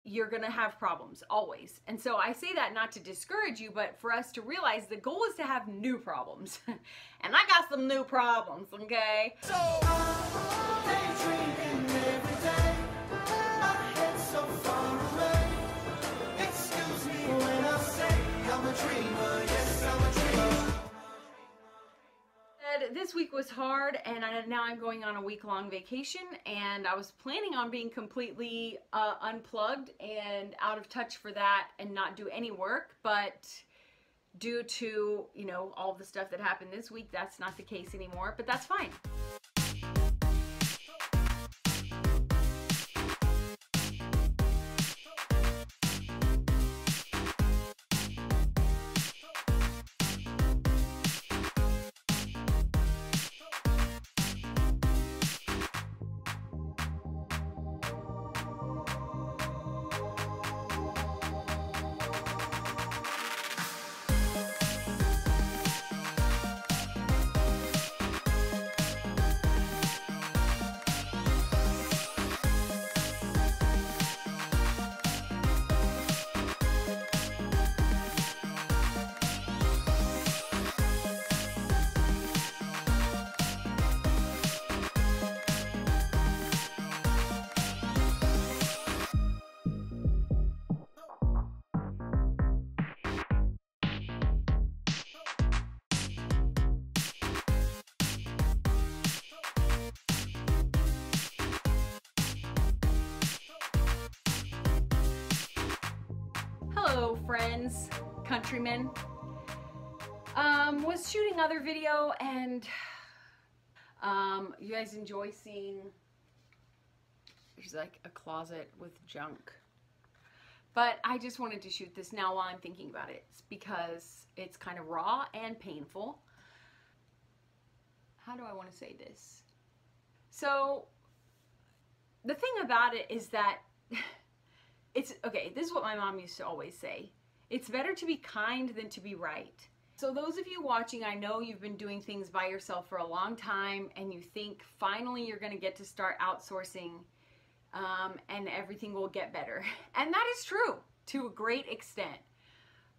you're gonna have problems, always. And so I say that not to discourage you, but for us to realize the goal is to have new problems. And I got some new problems, okay? So daydreaming every day, my head's so far away. Excuse me when I say I'm a dreamer, yes, I'm a dreamer. This week was hard, and now I'm going on a week-long vacation, and I was planning on being completely unplugged and out of touch for that and not do any work, but due to, you know, all the stuff that happened this week, that's not the case anymore, but that's fine. Hello friends, countrymen. Was shooting other video, and you guys enjoy seeing, there's like a closet with junk. But I just wanted to shoot this now while I'm thinking about it, because it's kind of raw and painful. How do I want to say this? So the thing about it is that it's, okay, this is what my mom used to always say. It's better to be kind than to be right. So those of you watching, I know you've been doing things by yourself for a long time, and you think finally you're going to get to start outsourcing and everything will get better. And that is true to a great extent.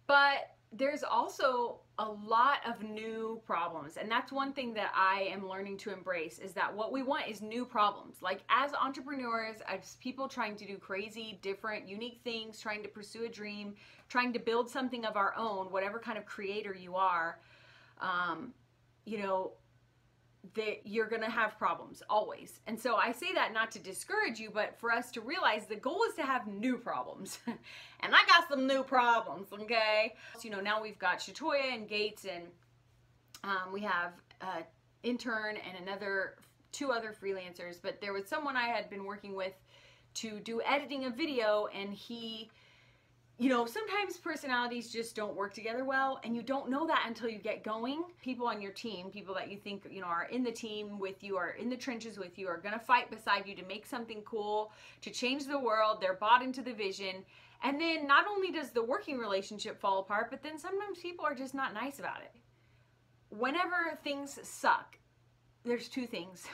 But there's also a lot of new problems, and that's one thing that I am learning to embrace, is that what we want is new problems. Like, as entrepreneurs, as people trying to do crazy, different, unique things, trying to pursue a dream, trying to build something of our own, whatever kind of creator you are, you know, that you're gonna have problems, always. And so I say that not to discourage you, but for us to realize the goal is to have new problems. And I got some new problems, okay? So, you know, now we've got Shatoya and Gates, and we have an intern and two other freelancers, but there was someone I had been working with to do editing a video, and he, you know, sometimes personalities just don't work together well, and you don't know that until you get going. People on your team, people that you think, you know, are in the team with you, are in the trenches with you, are gonna fight beside you to make something cool, to change the world. They're bought into the vision. And then not only does the working relationship fall apart, but then sometimes people are just not nice about it. Whenever things suck, there's two things.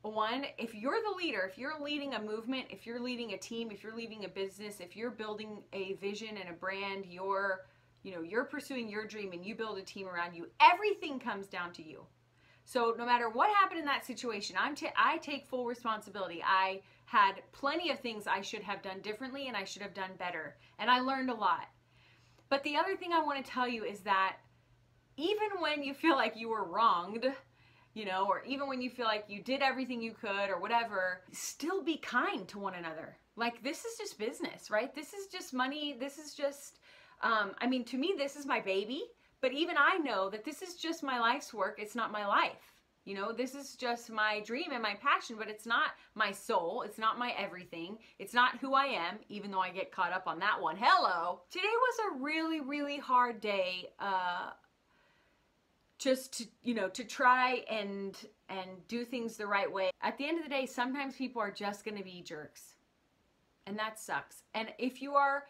One, if you're the leader, if you're leading a movement, if you're leading a team, if you're leading a business, if you're building a vision and a brand, you're pursuing your dream and you build a team around you, everything comes down to you. So no matter what happened in that situation, I take full responsibility. I had plenty of things I should have done differently, and I should have done better. And I learned a lot. But the other thing I want to tell you is that even when you feel like you were wronged, you know, or even when you feel like you did everything you could or whatever, still be kind to one another. Like, this is just business, right? This is just money. This is just, I mean, to me, this is my baby, but even I know that this is just my life's work. It's not my life. You know, this is just my dream and my passion, but it's not my soul. It's not my everything. It's not who I am, even though I get caught up on that one. Hello. Today was a really, really hard day, just to, you know, to try and do things the right way. At the end of the day, sometimes people are just going to be jerks, and that sucks. And if you are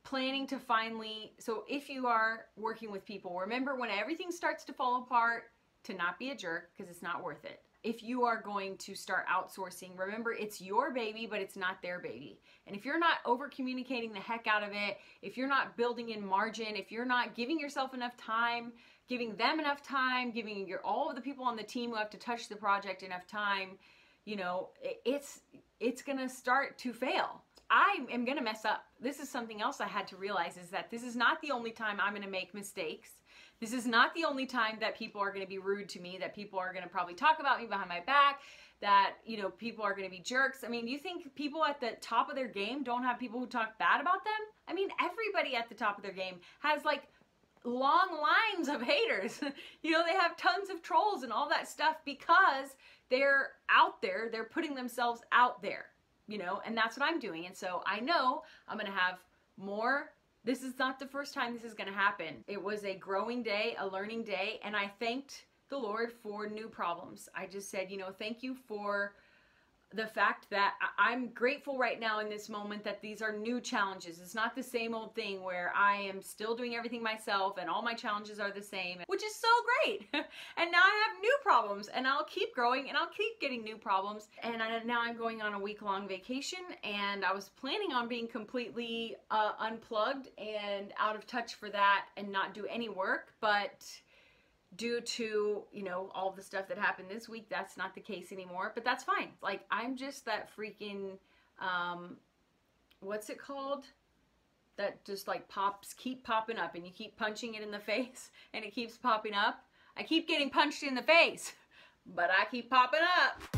planning to finally, so if you are working with people, remember when everything starts to fall apart, to not be a jerk, because it's not worth it. if you are going to start outsourcing, remember it's your baby, but it's not their baby. And if you're not over communicating the heck out of it, if you're not building in margin, if you're not giving yourself enough time, giving them enough time, giving all of the people on the team who have to touch the project enough time, you know, it's gonna start to fail. I am gonna mess up. This is something else I had to realize, is that this is not the only time I'm gonna make mistakes. This is not the only time that people are gonna be rude to me, that people are gonna probably talk about me behind my back, that, you know, people are gonna be jerks. I mean, you think people at the top of their game don't have people who talk bad about them? I mean, everybody at the top of their game has like long lines of haters. You know, they have tons of trolls and all that stuff because they're out there, they're putting themselves out there, you know, and that's what I'm doing. And so I know I'm gonna have more. This is not the first time this is gonna happen. It was a growing day, a learning day, and I thanked the Lord for new problems. I just said, you know, thank you for the fact that I'm grateful right now in this moment that these are new challenges. It's not the same old thing where I am still doing everything myself and all my challenges are the same, which is so great. And now I have new problems, and I'll keep growing and I'll keep getting new problems. And now I'm going on a week-long vacation, and I was planning on being completely unplugged and out of touch for that and not do any work, but due to, you know, all the stuff that happened this week, that's not the case anymore, but that's fine. Like, I'm just that freaking, what's it called? That just like keep popping up, and you keep punching it in the face and it keeps popping up. I keep getting punched in the face, but I keep popping up.